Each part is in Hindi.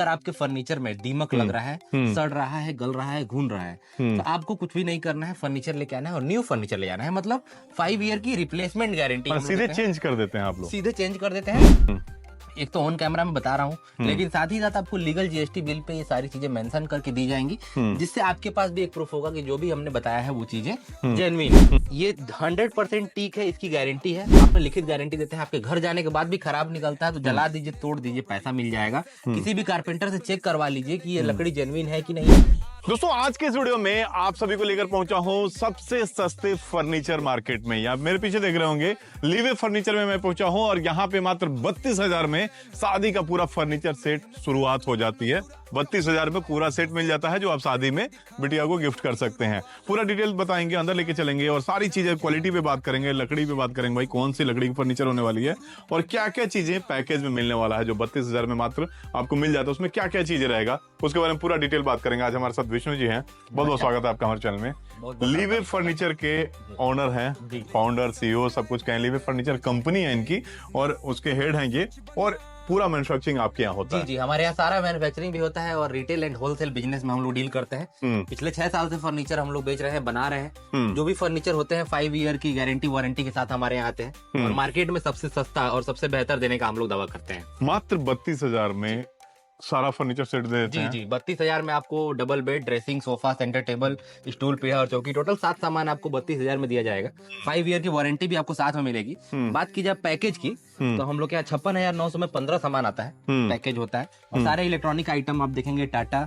अगर आपके फर्नीचर में दीमक लग रहा है, सड़ रहा है, गल रहा है, घून रहा है, तो आपको कुछ भी नहीं करना है, फर्नीचर लेके आना है और न्यू फर्नीचर ले आना है। मतलब 5 ईयर की रिप्लेसमेंट गारंटी सीधे चेंज कर देते हैं आप लोग, सीधे चेंज कर देते हैं। एक तो ऑन कैमरा में बता रहा हूँ, लेकिन साथ ही साथ आपको लीगल जीएसटी बिल पे ये सारी चीजें मेंशन करके दी जाएंगी, जिससे आपके पास भी एक प्रूफ होगा कि जो भी हमने बताया है वो चीजें जेन्युइन। ये 100% टीक है, इसकी गारंटी है। आप लिखित गारंटी देते हैं, आपके घर जाने के बाद भी खराब निकलता है तो जला दीजिए, तोड़ दीजिए, पैसा मिल जाएगा। किसी भी कारपेंटर से चेक करवा लीजिए कि ये लकड़ी जेन्युइन है कि नहीं। दोस्तों आज के इस वीडियो में आप सभी को लेकर पहुंचा हूं सबसे सस्ते फर्नीचर मार्केट में। आप मेरे पीछे देख रहे होंगे लीवे फर्नीचर में मैं पहुंचा हूं और यहां पे मात्र 32,000 में शादी का पूरा फर्नीचर सेट शुरुआत हो जाती है। 32,000 में पूरा सेट मिल जाता है जो आप शादी में बिटिया को गिफ्ट कर सकते हैं। पूरा डिटेल बताएंगे, अंदर लेके चलेंगे और सारी चीजें क्वालिटी पे बात करेंगे, लकड़ी पे बात करेंगे, भाई कौन सी लकड़ी की फर्नीचर होने वाली है और क्या क्या चीजें पैकेज में मिलने वाला है जो 32,000 में मात्र आपको मिल जाता है, उसमें क्या क्या चीजें रहेगा उसके बारे में पूरा डिटेल बात करेंगे। आज हमारे साथ विष्णु जी हैं, बहुत बहुत स्वागत है आपका हमारे चैनल में। लीवे फर्नीचर के ओनर हैं, फाउंडर, सीईओ सब कुछ कहें। लीवे फर्नीचर कंपनी है इनकी और उसके हेड हैं ये, और पूरा मैन्युफैक्चरिंग आपके यहाँ होता है? जी, हमारे यहाँ सारा मैन्युफैक्चरिंग भी होता है और रिटेल एंड होलसेल बिजनेस में हम लोग डील करते हैं। पिछले 6 साल से फर्नीचर हम लोग बेच रहे हैं, बना रहे हैं। जो भी फर्नीचर होते हैं 5 ईयर की गारंटी वारंटी के साथ हमारे यहाँ आते हैं और मार्केट में सबसे सस्ता और सबसे बेहतर देने का हम लोग दावा करते हैं। मात्र 32,000 में सारा फर्नीचर सेट दे देते हैं? जी, 32,000 में आपको double bed, dressing, sofa, centre table, stool, पीढ़ा और चौकी, टोटल 7 सामान आपको 32,000 में दिया जाएगा। 5 ईयर की वारंटी भी आपको साथ में मिलेगी। बात की जाए पैकेज की, तो हम लोग के यहाँ 56,900 में 15 सामान आता है, पैकेज होता है। और सारे इलेक्ट्रॉनिक आइटम आप देखेंगे, टाटा,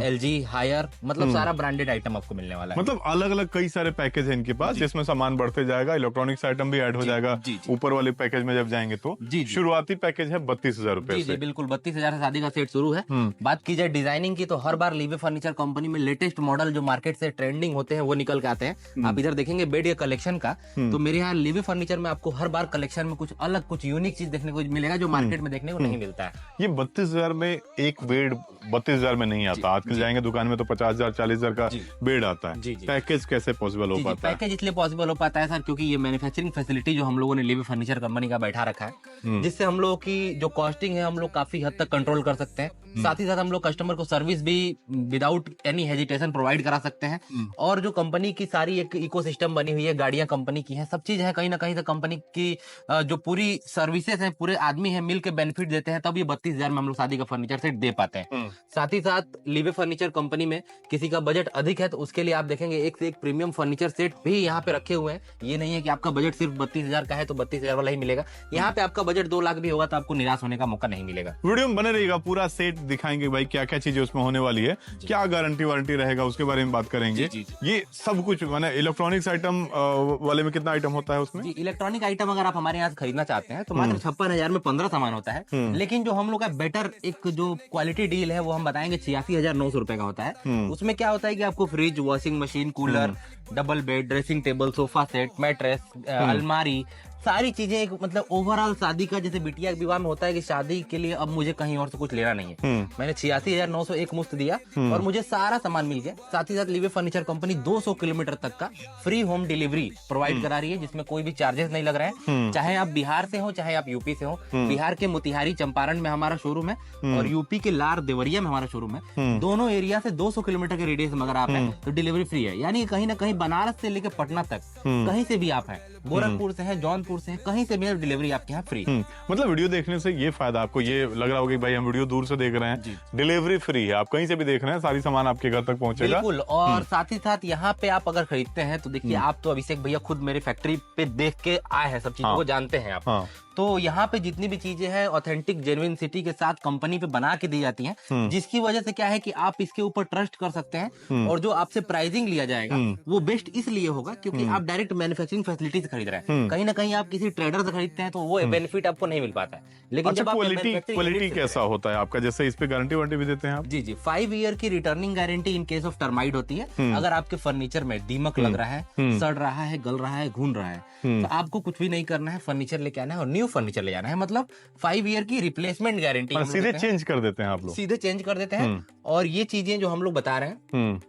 एलजी, हायर, मतलब सारा ब्रांडेड आइटम आपको मिलने वाला है। मतलब अलग अलग कई सारे पैकेज है इनके पास, जिसमें सामान बढ़ते जाएगा, इलेक्ट्रॉनिक्स आइटम भी ऐड हो जाएगा ऊपर वाले पैकेज में जब जाएंगे तो। शुरुआती पैकेज है 32,000 रुपए। जी बिल्कुल, 32,000 से शादी का सेट शुरू है। बात की जाए डिजाइनिंग की, तो हर बार लीवे फर्नीचर कंपनी में लेटेस्ट मॉडल जो मार्केट से ट्रेंडिंग होते हैं वो निकल के आते हैं। आप इधर देखेंगे बेड या कलेक्शन का, तो मेरे यहाँ लीवे फर्नीचर में आपको हर बार कलेक्शन में कुछ अलग, कुछ यूनिक चीज देखने को मिलेगा जो मार्केट में देखने को नहीं मिलता है। ये 32,000 में एक बेड 32,000 में नहीं आता। आजकल जाएंगे दुकान में तो 50,000 40,000 का बेड आता है। पैकेज कैसे पॉसिबल हो पाता है? पैकेज इसलिए पॉसिबल हो पाता है सर, क्योंकि ये मैन्युफैक्चरिंग फैसिलिटी जो हम लोगों ने लीवे फर्नीचर कंपनी का बैठा रखा है, जिससे हम लोगों की जो कॉस्टिंग है हम लोग काफी हद तक कंट्रोल कर सकते हैं। साथ ही साथ हम लोग कस्टमर को सर्विस भी विदाउट एनी हेजिटेशन प्रोवाइड करा सकते हैं। और जो कंपनी की सारी एक इकोसिस्टम बनी हुई है, गाड़ियां कंपनी की हैं, सब चीज है, कहीं ना कहीं से कंपनी की जो पूरी सर्विसेज है, पूरे आदमी है मिल के बेनिफिट देते हैं, तब ये 32,000 में हम लोग शादी का फर्नीचर सेट दे पाते हैं। साथ ही साथ लीवे फर्नीचर कंपनी में किसी का बजट अधिक है तो उसके लिए आप देखेंगे एक से एक प्रीमियम फर्नीचर सेट भी यहाँ पे रखे हुए हैं। ये नहीं है कि आपका बजट सिर्फ 32,000 का है तो 32,000 वाला ही मिलेगा। यहाँ पे आपका बजट 2 लाख भी होगा तो आपको निराश होने का मौका नहीं मिलेगा। वीडियो में बने रहिएगा, पूरा सेट दिखाएंगे भाई क्या क्या चीजें उसमें होने वाली है, क्या गारंटी वारंटी रहेगा उसके बारे में बात करेंगे। ये सब कुछ माने इलेक्ट्रॉनिक्स आइटम वाले में कितना आइटम होता है उसमें? इलेक्ट्रॉनिक आइटम अगर आप हमारे यहाँ खरीदना चाहते हैं तो मात्र 56,000 में 15 सामान होता है। लेकिन जो हम लोग का बेटर एक जो क्वालिटी डील है वो हम बताएंगे 86,900 रुपए का होता है। उसमें क्या होता है कि आपको fridge, washing machine, cooler, double bed, dressing table, sofa set, mattress, अलमारी, सारी चीजें एक मतलब ओवरऑल शादी का, जैसे बिटिया विवाह में होता है कि शादी के लिए अब मुझे कहीं और से कुछ लेना नहीं है, मैंने 86,900 एक मुफ्त दिया और मुझे सारा सामान मिल गया। साथ ही साथ लीवे फर्नीचर कंपनी 200 किलोमीटर तक का फ्री होम डिलीवरी प्रोवाइड करा रही है, जिसमें कोई भी चार्जेस नहीं लग रहे हैं। चाहे आप बिहार से हो, चाहे आप यूपी से हो। बिहार के मोतिहारी, चंपारण में हमारा शोरूम है और यूपी के लार, देवरिया में हमारा शोरूम है। दोनों एरिया से 200 किलोमीटर के रेडियस में अगर आप हैं तो डिलीवरी फ्री है। यानी कहीं ना कहीं बनारस से लेकर पटना तक कहीं से भी आप हैं, गोरखपुर से हैं, जौनपुर से हैं, कहीं से भी डिलीवरी आपके यहाँ फ्री। मतलब वीडियो देखने से ये फायदा आपको ये लग रहा होगा कि भाई हम वीडियो दूर से देख रहे हैं, डिलीवरी फ्री है, आप कहीं से भी देख रहे हैं, सारी सामान आपके घर तक पहुंचेगा। बिल्कुल। और साथ ही साथ यहाँ पे आप अगर खरीदते हैं तो देखिए, आप तो अभिषेक भैया खुद मेरे फैक्ट्री पे देख के आए हैं, सब चीजों को जानते हैं आप। तो यहाँ पे जितनी भी चीजें हैं ऑथेंटिक जेन्युइन सिटी के साथ कंपनी पे बना के दी जाती हैं, जिसकी वजह से क्या है कि आप इसके ऊपर ट्रस्ट कर सकते हैं। और जो आपसे प्राइसिंग लिया जाएगा वो बेस्ट इसलिए होगा क्योंकि आप डायरेक्ट मैन्युफैक्चरिंग फैसिलिटी से खरीद रहे हैं। कहीं ना कहीं आप किसी ट्रेडर से खरीदते हैं तो वो बेनिफिट आपको नहीं मिल पाता है। लेकिन अच्छा, क्वालिटी कैसा होता है आपका? जैसे इस पे गारंटी वारंटी भी देते हैं आप? जी, 5 ईयर की returning guarantee in case of termite होती है। अगर आपके फर्नीचर में दीमक लग रहा है, सड़ रहा है, गल रहा है, घून रहा है, तो आपको कुछ भी नहीं करना है, फर्नीचर लेके आना है और न्यू फर्नीचर ले आना है। मतलब 5 ईयर की रिप्लेसमेंट गारंटी सीधे चेंज कर देते हैं आप लोग? सीधे चेंज कर देते हैं। और ये चीजें जो हम लोग बता रहे हैं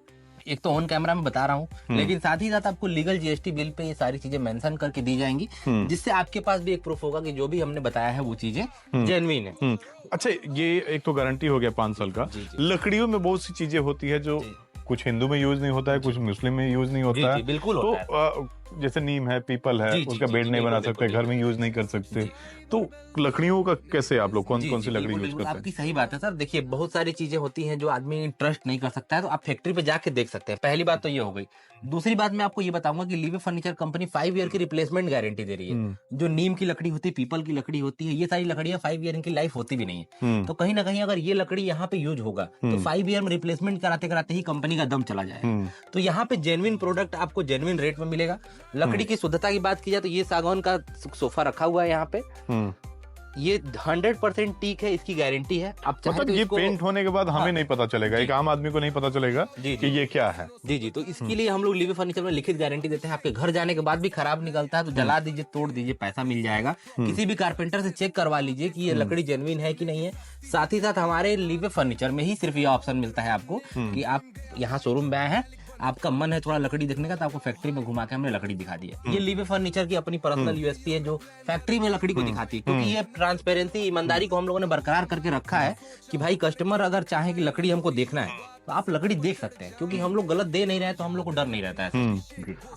एक तो ऑन कैमरा में बता रहा हूँ, लेकिन साथ ही साथ आपको लीगल जीएसटी बिल पे ये सारी चीजें मेंशन करके दी जाएंगी, जिससे आपके पास भी एक प्रूफ होगा कि जो भी हमने बताया है वो चीजें जेन्युइन है। अच्छा, ये एक तो गारंटी हो गया 5 साल का। लकड़ियों में बहुत सी चीजें होती है जो कुछ हिंदू में यूज नहीं होता है, कुछ मुस्लिम में यूज नहीं होता है। बिल्कुल तो होता है। जैसे नीम है, पीपल है, उसका बेड नहीं बना सकते, घर में यूज नहीं कर सकते। तो लकड़ियों का कैसे आप लोग कौन कौन सी लकड़ी यूज करते हैं? आपकी सही बात है सर। देखिए बहुत सारी चीजें होती हैं जो आदमी ट्रस्ट नहीं कर सकता है, तो आप फैक्ट्री पे जाके देख सकते हैं। पहली बात तो ये हो गई। दूसरी बात मैं आपको ये बताऊंगा कि लीवे फर्नीचर कंपनी 5 ईयर की रिप्लेसमेंट गारंटी दे रही है। जो नीम की लकड़ी होती है, पीपल की लकड़ी होती है, ये सारी लकड़ियां 5 ईयर की लाइफ होती भी नहीं है। तो कहीं ना कहीं अगर ये लकड़ी यहाँ पे यूज होगा तो 5 ईयर में रिप्लेसमेंट कराते कराते ही कंपनी का दम चला जाएगा। तो यहाँ पे जेन्युइन प्रोडक्ट आपको जेन्युइन रेट में मिलेगा। लकड़ी की शुद्धता की बात की जाए तो ये सागौन का सोफा रखा हुआ है यहाँ पे, ये 100% टीक है, इसकी गारंटी है। आप मतलब तो ये इसको पेंट होने के बाद हमें नहीं पता चलेगा, एक आम आदमी को नहीं पता चलेगा कि ये क्या है। जी। तो इसके लिए हम लोग लीवे फर्नीचर में लिखित गारंटी देते हैं। आपके घर जाने के बाद भी खराब निकलता है तो जला दीजिए, तोड़ दीजिए, पैसा मिल जाएगा। किसी भी कारपेंटर से चेक करवा लीजिए कि ये लकड़ी जेन्युइन है कि नहीं है। साथ ही साथ हमारे लीवे फर्नीचर में ही सिर्फ ये ऑप्शन मिलता है आपको कि आप यहाँ शोरूम में आए हैं, आपका मन है थोड़ा लकड़ी देखने का, तो आपको फैक्ट्री में घुमा के हमने लकड़ी दिखा दी है। ये लीवे फर्नीचर की अपनी पर्सनल यूएसपी है जो फैक्ट्री में लकड़ी को दिखाती है, क्योंकि ये ट्रांसपेरेंसी, ईमानदारी को हम लोगों ने बरकरार करके रखा है कि भाई कस्टमर अगर चाहे कि लकड़ी हमको देखना है तो आप लकड़ी देख सकते हैं, क्योंकि हम लोग गलत दे नहीं रहे तो हम लोग को डर नहीं रहता है।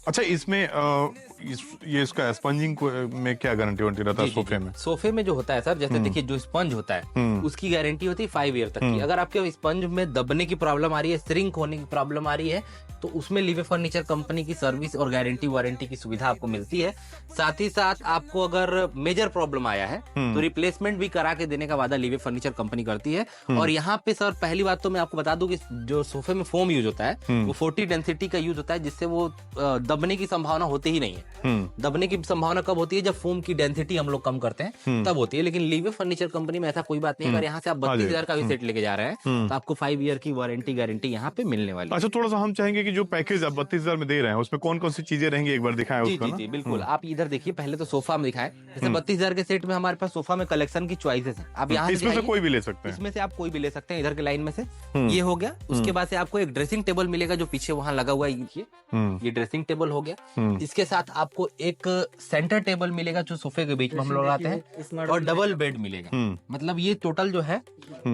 अच्छा, इसमें ये इसका स्पंजिंग में क्या गारंटी वारंटी रहता है सोफे में? सोफे में जो होता है सर, जैसे देखिए जो स्पंज होता है उसकी गारंटी होती है 5 ईयर तक की। अगर आपके स्पंज में दबने की प्रॉब्लम आ रही है, श्रिंक होने की प्रॉब्लम आ रही है, तो उसमें लीवे फर्नीचर कंपनी की सर्विस और गारंटी वारंटी की सुविधा आपको मिलती है। साथ ही साथ आपको अगर मेजर प्रॉब्लम आया है तो रिप्लेसमेंट भी करा के देने का वादा लीवे फर्नीचर कंपनी करती है। और यहाँ पे सर पहली बात तो मैं आपको बता दूं कि जो सोफे में फोम यूज होता है वो 40 डेंसिटी का यूज होता है, जिससे वो दबने की संभावना होती ही नहीं है। दबने की संभावना कब होती है? जब फोम की डेंसिटी हम लोग कम करते हैं तब होती है। लेकिन लीवे फर्नीचर कंपनी में ऐसा कोई बात नहीं। अगर यहाँ से आप 32,000 का भी सेट लेके जा रहे हैं तो आपको 5 ईयर की वारंटी गारंटी यहाँ पे मिलने वाली है। अच्छा, थोड़ा सा हम चाहेंगे कि जो पैकेज आप 32,000 में दे रहे हैं उसमें कौन कौन सी चीजें रहेंगी, एक बार दिखाएं उसको ना। जी बिल्कुल। आप इधर देखिए, पहले तो सोफा में दिखाएं। जैसे 32,000 के सेट में हमारे पास सोफा में कलेक्शन की चॉइसेस है। आप यहाँ इसमें से कोई भी ले सकते हैं, इसमें से आप कोई भी ले सकते हैं। इधर के लाइन में से ये हो गया। उसके बाद से आपको एक ड्रेसिंग टेबल मिलेगा जो पीछे वहां लगा हुआ है, ये ड्रेसिंग टेबल हो गया। इसके साथ आपको एक सेंटर टेबल मिलेगा जो सोफे के बीच में हम लोग लगाते हैं, और डबल बेड मिलेगा। मतलब ये टोटल जो है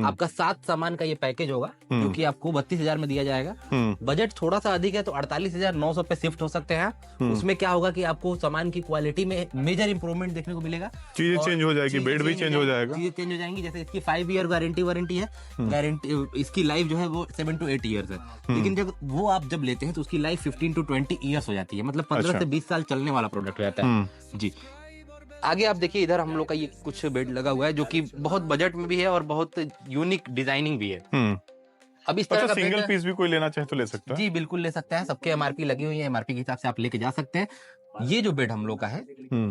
आपका 7 सामान का ये पैकेज होगा, जो कि आपको 32,000 में दिया जाएगा। बजट थोड़ा सा अधिक है तो 48,900 पे शिफ्ट हो सकते हैं। उसमें क्या होगा कि आपको सामान की क्वालिटी में मेजर इंप्रूवमेंट देखने को मिलेगा। चीजें चेंज हो जाएगी, बेड भी चेंज हो जाएगा, चीजें चेंज हो जाएंगी। जैसे इसकी 5 ईयर गारंटी वारंटी है, गारंटी इसकी लाइफ जो है वो 7 to 8 ईयर्स है। लेकिन जब वो आप जब लेते हैं तो उसकी लाइफ 15 to 20 ईयर्स हो जाती है। मतलब 15 से 20 साल चलने वाला प्रोडक्ट हो जाता है। जी, आगे आप देखिए, इधर हम लोग का ये कुछ बेड लगा हुआ है जो कि बहुत बजट में भी है और बहुत यूनिक डिजाइनिंग भी है। अब इस तरह का सिंगल पीस भी कोई लेना चाहे तो ले सकता है? जी बिल्कुल ले सकते हैं। सबके एमआरपी लगी हुई है, एमआरपी के हिसाब से आप लेके जा सकते हैं। ये जो बेड हम लोग का है,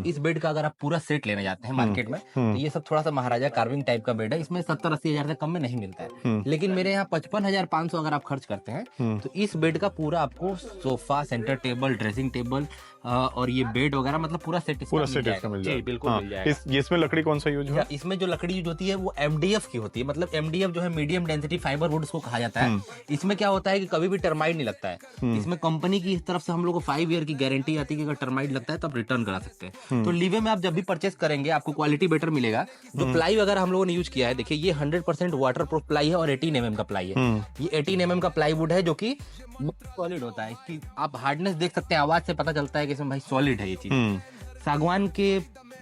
इस बेड का अगर आप पूरा सेट लेने जाते हैं मार्केट में तो ये सब थोड़ा सा महाराजा कार्विंग टाइप का बेड है। इसमें 70-80 हजार से कम में नहीं मिलता है। लेकिन मेरे यहाँ 55,500 अगर आप खर्च करते हैं तो इस बेड का पूरा आपको sofa, centre table, dressing table और ये बेड वगैरह, मतलब पूरा सेट इसका मिल जाएगा। जी बिल्कुल मिल जाएगा। इसमें लकड़ी कौन सा यूज है? इसमें जो लकड़ी यूज होती है वो MDF की होती है। मतलब MDF जो है मीडियम डेंसिटी फाइबर वुड को कहा जाता है। इसमें क्या होता है कि कभी भी टर्माइट नहीं लगता है। इसमें कंपनी की तरफ से हम लोग को 5 ईयर की गारंटी आती है कि अगर टर्माइट लगता है तो आप रिटर्न करा सकते हैं। तो लीवे में आप जब भी परचेस करेंगे आपको क्वालिटी बेटर मिलेगा। जो प्लाई वगैरह हम लोगों ने यूज किया है, देखिए ये 100% वाटर प्रूफ प्लाई है और 18 mm का प्लाई है। ये 18 mm का प्लाई वुड है जो कि सॉलिड होता है। इसकी आप हार्डनेस देख सकते हैं, आवाज से पता चलता है कि इसमें भाई सॉलिड है ये चीज। सागवान के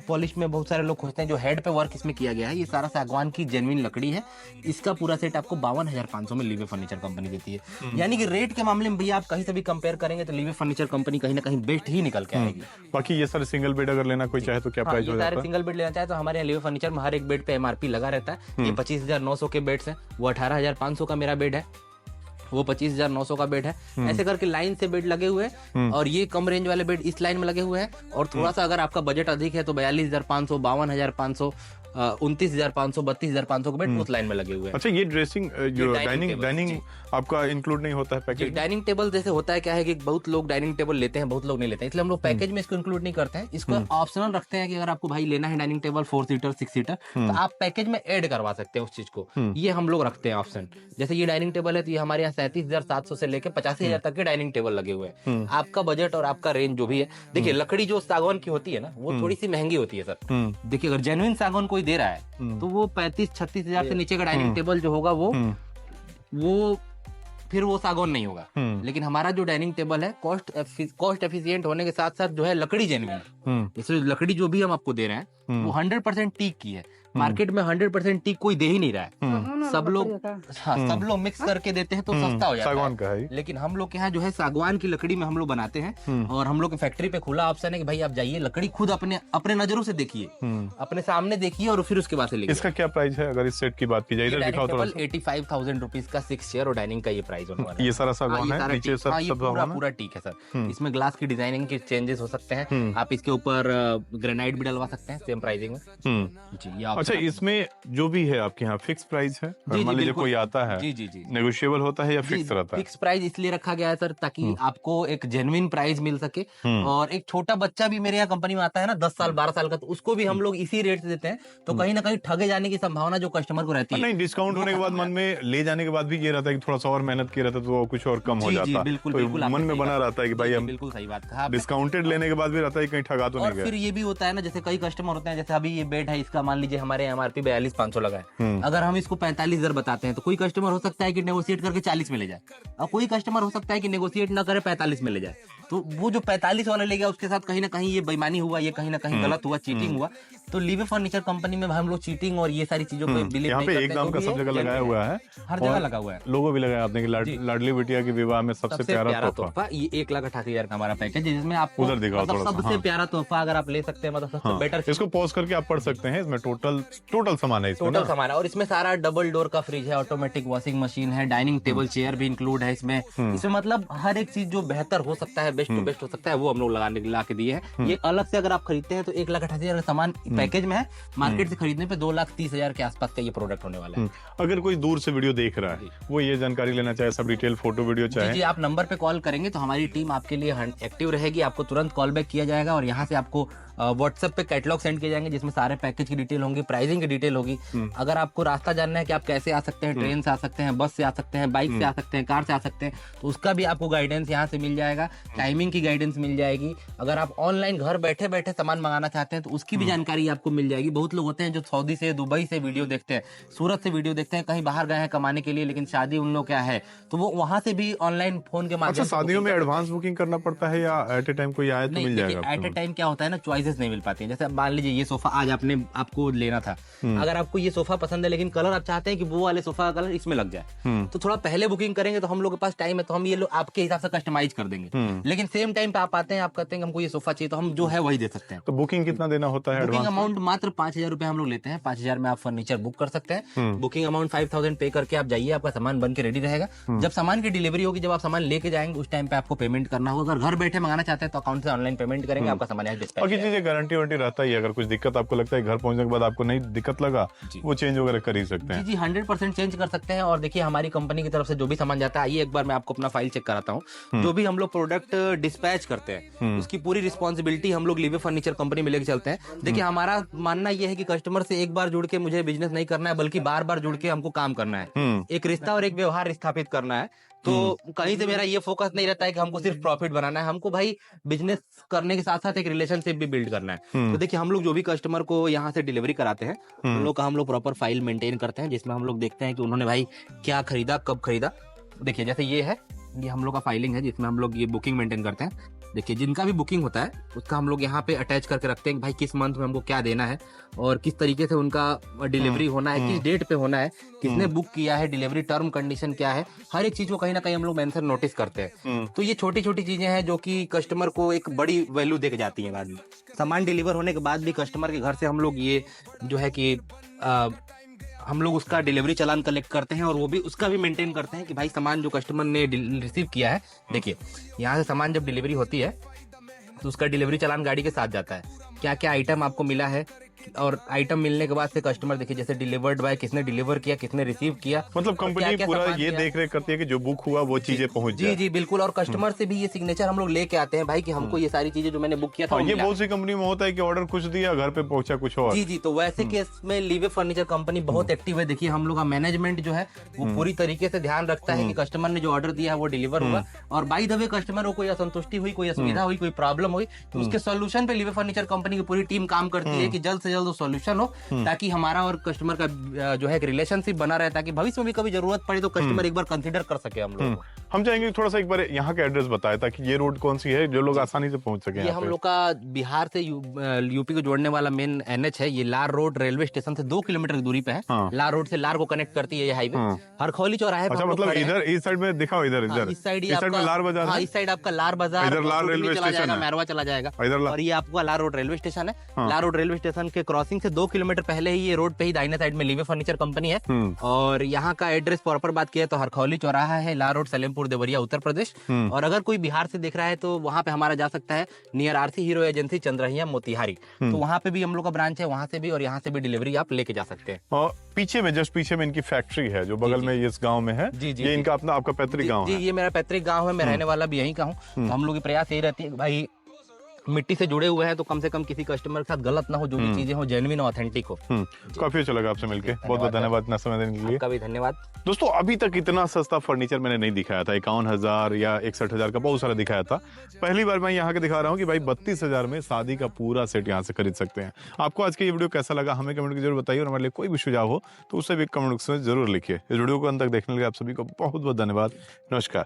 पॉलिश में बहुत सारे लोग खोजते हैं, जो हेड पे वर्क इसमें किया गया है ये सारा सागवान की जेन्युइन लकड़ी है। इसका पूरा सेट आपको 52,500 में लीवे फर्नीचर कंपनी देती है। यानी कि रेट के मामले में भैया आप कहीं से भी कंपेयर करेंगे तो लीवे फर्नीचर कंपनी कहीं ना कहीं बेस्ट ही निकल के आएगी। बाकी ये सारे सिंगल बेड अगर लेना कोई चाहे तो क्या प्राइस हो जाता है? सिंगल बेड लेना चाहे तो हमारे यहाँ लीवे फर्नीचर में हर एक बेड पे MRP लगा रहता है। ये 25,900 के बेड्स हैं, वो 18,500 का मेरा बेड है, वो 25,900 का बेड है। ऐसे करके लाइन से बेड लगे हुए हैं। और ये कम रेंज वाले बेड इस लाइन में लगे हुए हैं। और थोड़ा सा अगर आपका बजट अधिक है तो 42,500, 52,500 29,500 32,500 के बेड उस लाइन में लगे हुए हैं। अच्छा, ये ड्रेसिंग जो डाइनिंग डाइनिंग आपका इंक्लूड नहीं होता है पैकेज? डाइनिंग टेबल जैसे होता है क्या है कि बहुत लोग डाइनिंग टेबल लेते हैं, बहुत लोग नहीं लेते हैं, इसलिए हम लोग पैकेज में इसको इंक्लूड नहीं करते हैं। इसको ऑप्शनल रखते हैं कि अगर आपको भाई लेना है डाइनिंग टेबल 4 सीटर 6 सीटर तो आप पैकेज में ऐड करवा सकते हैं उस चीज को, ये हम लोग रखते हैं ऑप्शन। जैसे ये डाइनिंग टेबल है तो ये हमारे यहाँ 37,700 से लेकर 85,000 तक के डाइनिंग टेबल लगे हुए हैं। आपका बजट और आपका रेंज जो भी है, देखिए लकड़ी जो सागवान की होती है ना वो थोड़ी सी महंगी होती है सर। देखिए अगर जेन्युइन सागवान कोई दे रहा है तो वो 35-36,000 से नीचे का डाइनिंग टेबल जो होगा वो फिर वो सागौन नहीं होगा। लेकिन हमारा जो डाइनिंग टेबल है कॉस्ट एफिशिएंट होने के साथ साथ जो है लकड़ी जेन्युइन है, इसलिए लकड़ी जो भी हम आपको दे रहे हैं वो 100% टीक की है। मार्केट में 100% टीक कोई दे ही नहीं रहा है, सब लोग मिक्स करके देते हैं तो सस्ता हो जाता सागवान का है। लेकिन हम लोग के यहाँ जो है सागवान की लकड़ी में हम लोग बनाते हैं और हम लोग की फैक्ट्री पे खुला ऑप्शन है कि भाई आप जाइए लकड़ी खुद अपने नजरों से देखिए, अपने सामने देखिए और फिर उसके बाद से लीजिए। इसका क्या प्राइस है अगर इस सेट की बात की जाए? इधर दिखाओ थोड़ा सा। 85,000 रुपीज का 6 चेयर और डाइनिंग का ये प्राइस होने वाला है। ये सारा सागवान है, नीचे सब पूरा टीक है सर। इसमें ग्लास की डिजाइनिंग के चेंजेस हो सकते हैं, आप इसके ऊपर ग्रेनाइट भी डलवा सकते हैं सेम प्राइसिंग में जी। अच्छा, इसमें जो भी है आपके यहाँ फिक्स प्राइस है? मान लीजिए कोई आता है, जी नेगोशिएबल होता है या फिक्स रहता है? फिक्स प्राइस इसलिए रखा गया है सर ताकि आपको एक जेन्युइन प्राइस मिल सके। और एक छोटा बच्चा भी मेरे यहाँ कंपनी में आता है ना 10 साल 12 साल का, तो उसको भी हम लोग इसी रेट से देते हैं, तो कहीं ना कहीं ठगे जाने की संभावना जो कस्टमर को रहती है। नहीं, डिस्काउंट होने के बाद मन में ले जाने के बाद भी ये रहता है कि थोड़ा सा और मेहनत किया रहता तो कुछ और कम हो जाता। बिल्कुल मन में बना रहता है कि भाई हम बिल्कुल सही बात कहा। डिस्काउंटेड लेने के बाद भी रहता है कहीं ठगा तो नहीं गया। फिर ये भी होता है ना, जैसे कई कस्टमर होते हैं, जैसे अभी ये बेड है इसका मान लीजिए हमारे MRP 42,500 लगा है, अगर हम इसको 45,000 बताते हैं तो कोई कस्टमर हो सकता है कि नेगोशिएट करके 40 में ले जाए, और कोई कस्टमर हो सकता है कि नेगोशिएट ना करे 45 में ले जाए। तो वो जो 45 वाला ले गया उसके साथ कहीं ना कहीं ये बेईमानी हुआ, ये कहीं ना कहीं गलत हुआ, चीटिंग हुआ। तो लीवे फर्नीचर कंपनी में हम लोग चीटिंग और ये सारी चीजों पे बिलीव यहाँ पे एक दाम का सब जगह लगाया हुआ है, हर जगह लगा हुआ है, लोगो भी लगाया आपने कि लाडली बिटिया के विवाह में सबसे प्यारा तोहफा। ये 1,88,000 का हमारा पैकेज है जिसमें आपको उधर दिखाओ थोड़ा सबसे प्यारा तोहफा अगर आप ले सकते हैं, मतलब सबसे बेटर। इसको पॉज करके आप पढ़ सकते हैं, इसमें टोटल सामान है, टोटल सामान है। और इसमें सारा डबल डोर का फ्रिज है, ऑटोमेटिक वॉशिंग मशीन है, डाइनिंग टेबल चेयर भी इंक्लूड है इसमें। मतलब हर एक चीज जो बेहतर हो सकता है, बेस्ट टू बेस्ट हो सकता है, वो हम लोग ला के दिए हैं। ये अलग से अगर आप खरीदते हैं तो 1,88,000 का सामान पैकेज में है, मार्केट से खरीदने पे 2,30,000 के आसपास का ये प्रोडक्ट होने वाला है। अगर कोई दूर से वीडियो देख रहा है, वो ये जानकारी लेना चाहे, सब डिटेल फोटो वीडियो चाहे, जी आप नंबर पे कॉल करेंगे तो हमारी टीम आपके लिए एक्टिव रहेगी, आपको तुरंत कॉल बैक किया जाएगा और यहाँ से आपको व्हाट्सएप पे कैटलॉग सेंड किए जाएंगे जिसमें सारे पैकेज की डिटेल होंगी, प्राइसिंग की डिटेल होगी। अगर आपको रास्ता जानना है कि आप कैसे आ सकते हैं, ट्रेन से आ सकते हैं, बस से आ सकते हैं, बाइक से आ सकते हैं, कार से आ सकते हैं, तो उसका भी आपको गाइडेंस यहाँ से मिल जाएगा, टाइमिंग की गाइडेंस मिल जाएगी। अगर आप ऑनलाइन घर बैठे बैठे सामान मंगाना चाहते हैं तो उसकी भी जानकारी आपको मिल जाएगी। बहुत लोग होते हैं जो सऊदी से, दुबई से वीडियो देखते हैं, सूरत से वीडियो देखते हैं, कहीं बाहर गए हैं कमाने के लिए, लेकिन शादी उन लोग क्या है तो वो वहां से भी ऑनलाइन फोन के माध्यम से। शादियों में एडवांस बुकिंग करना पड़ता है या एट ए टाइम कोई आए तो मिल जाएगा? एट ए टाइम क्या होता है ना, चॉइसेस नहीं मिल पाती है। जैसे मान लीजिए ये सोफा आज आपको लेना था, अगर आपको ये सोफा पसंद है लेकिन कलर आप चाहते हैं कि वो वाले सोफा का कलर इसमें लग जाए, तो थोड़ा पहले बुकिंग करेंगे तो हम लोग के पास टाइम है तो हम ये लोग आपके हिसाब से कस्टमाइज कर देंगे। लेकिन सेम टाइम पे आप आते हैं, आप कहते हैं हमको ये सोफा चाहिए, तो हम जो है वही दे सकते हैं। तो बुकिंग कितना देना होता है? बुकिंग अमाउंट मात्र 5,000 रुपए हम लोग लेते हैं। 5,000 में आप फर्नीचर बुक कर सकते हैं। बुकिंग अमाउंट 5,000 पे करके आप जाइए, आपका सामान बन के रेडी रहेगा। जब सामान की डिलीवरी होगी, जब आप सामान लेके जाएंगे उस टाइम पे आपको पेमेंट करना होगा। अगर घर बैठे मंगाना चाहते हैं तो अकाउंट से ऑनलाइन पेमेंट करेंगे, आपका सामान यहाँ डिस्पैच। बाकी चीजें गारंटी वारंटी रहता ही है, अगर कुछ दिक्कत आपको लगता है घर पहुंचने के बाद आपको नहीं दिक्कत लगा, वो चेंज वगैरह कर ही सकते हैं। जी 100% चेंज कर सकते हैं। और देखिए हमारी कंपनी की तरफ से जो भी सामान जाता है, आइए एक बार मैं आपको अपना फाइल चेक कराता हूँ। जो भी हम लोग प्रोडक्ट डिस्पैच करते हैं उसकी पूरी रिस्पॉन्सिबिलिटी हम लोग लीवे फर्नीचर कंपनी में लेके चलते हैं। देखिए हमारा मानना यह है कि कस्टमर से एक बार जुड़ के मुझे बिजनेस नहीं करना है, बल्कि बार बार जुड़ के हमको काम करना है, एक रिश्ता और एक व्यवहार स्थापित करना है। तो कहीं से मेरा ये फोकस नहीं रहता है कि हमको सिर्फ प्रॉफिट बनाना है, हमको भाई बिजनेस करने के साथ साथ एक रिलेशनशिप भी बिल्ड करना है। तो देखिए हम लोग जो भी कस्टमर को यहाँ से डिलीवरी कराते हैं उन लोग का हम लोग प्रॉपर फाइल मेंटेन करते हैं, जिसमें हम लोग देखते हैं कि उन्होंने भाई क्या खरीदा, कब खरीदा। देखिए जैसे ये है, ये हम लोग का फाइलिंग है जिसमें हम लोग ये बुकिंग मेंटेन करते हैं। देखिए जिनका भी बुकिंग होता है उसका हम लोग यहाँ पे अटैच करके रखते हैं कि भाई किस मंथ में हमको क्या देना है और किस तरीके से उनका डिलीवरी होना है, किस डेट पे होना है, किसने बुक किया है, डिलीवरी टर्म कंडीशन क्या है, हर एक चीज को कहीं ना कहीं हम लोग मेंशन नोटिस करते हैं। तो ये छोटी छोटी चीजें हैं जो कि कस्टमर को एक बड़ी वैल्यू दे के जाती है। बाद में सामान डिलीवर होने के बाद भी कस्टमर के घर से हम लोग ये जो है कि हम लोग उसका डिलीवरी चालान कलेक्ट करते हैं और वो भी उसका भी मेंटेन करते हैं कि भाई सामान जो कस्टमर ने रिसीव किया है, देखिए यहाँ से सामान जब डिलीवरी होती है तो उसका डिलीवरी चालान गाड़ी के साथ जाता है, क्या क्या आइटम आपको मिला है, और आइटम मिलने के बाद से कस्टमर देखिए जैसे डिलीवर्ड बाय किसने डिलीवर किया, किसने रिसीव किया, मतलब कंपनी पूरा ये देख रेख करती है कि जो बुक हुआ वो चीजें पहुंच जाए। जी बिल्कुल। और कस्टमर से भी ये सिग्नेचर हम लोग लेके आते हैं भाई कि हमको ये सारी चीजें जो मैंने बुक किया था ये बहुत सी कंपनी में होता है कि ऑर्डर कुछ दिया, घर पे पहुंचा कुछ और। जी तो वैसे केस में लीवे फर्नीचर कंपनी बहुत एक्टिव है। देखिए हम लोग का मैनेजमेंट जो है वो पूरी तरीके से ध्यान रखता है कि कस्टमर ने जो ऑर्डर दिया है वो डिलीवर हुआ। और बाय द वे कस्टमर को कोई असंतुष्टि हुई, कोई असुविधा हुई, कोई प्रॉब्लम हुई तो उसके सोल्यूशन पे लीवे फर्नीचर कंपनी की पूरी टीम काम करती है कि जल्द से जल्द सोल्यूशन हो, ताकि हमारा और कस्टमर का जो है रिलेशनशिप बना रहे, ताकि भविष्य में भी कभी जरूरत पड़े तो कस्टमर एक बार कंसीडर कर सके हम लोग। हम चाहेंगे थोड़ा सा एक बार यहाँ का एड्रेस बताया ताकि ये रोड कौन सी है जो लोग आसानी से पहुंच सके। ये हम लोग का बिहार से यूपी को जोड़ने वाला मेन एनएच है। ये लार रोड रेलवे स्टेशन से 2 किलोमीटर की दूरी पे है। लार रोड से लार को कनेक्ट करती है ये हाईवे। हरखौली चौराहे पे। अच्छा, मतलब इधर इस साइड में दिखाओ, इधर इस साइड में लार बाजार है। इस साइड आपका लार बाजार, इधर लार रेलवे स्टेशन है, मैरवा चला जाएगा। और ये आपका लार रोड रेलवे स्टेशन है। लार रोड रेलवे स्टेशन के क्रॉसिंग से 2 किलोमीटर पहले ही ये रोड पे ही दाहिने साइड में लीवे फर्नीचर कंपनी है। और यहाँ का एड्रेस प्रॉपर बात किया तो हरखौली चौराहा है, लार रोड, सलेमपुर, देवरिया, उत्तर प्रदेश। और अगर कोई बिहार से देख रहा है तो वहाँ पे हमारा जा सकता है near R C Hero agency, Chandrahiya, Motihari. तो वहाँ पे भी हम लोग का ब्रांच है, वहाँ से भी और यहाँ से भी डिलीवरी आप लेके जा सकते हैं। और पीछे में जस्ट पीछे में इनकी फैक्ट्री है जो बगल में इस गांव में है। ये इनका अपना आपका पैतृक गांव है। जी ये मेरा पैतृक गांव है, मैं रहने वाला भी यहीं का हूँ। तो हम लोग की प्रयास यही रहती है भाई मिट्टी से जुड़े हुए हैं तो कम से कम किसी कस्टमर के साथ गलत ना हो, जो भी चीजें हो जेन्युइन ऑथेंटिक हो। काफी अच्छा लगा आपसे मिलके, बहुत बहुत धन्यवाद इतना समय देने के लिए। आपका भी धन्यवाद। दोस्तों अभी तक इतना सस्ता फर्नीचर मैंने नहीं दिखाया था। 51,000 या 61,000 का बहुत सारा दिखाया था। पहली बार मैं यहाँ के दिखा रहा हूँ कि भाई 32,000 में शादी का पूरा सेट यहाँ से खरीद सकते हैं। आपको आज का ये वीडियो कैसा लगा हमें कमेंट में जरूर बताइए, और हमारे लिए कोई भी सुझाव हो तो उससे भी कमेंट में जरूर लिखिए। इस वीडियो को अंत तक देखने के लिए आप सभी को बहुत बहुत धन्यवाद। नमस्कार।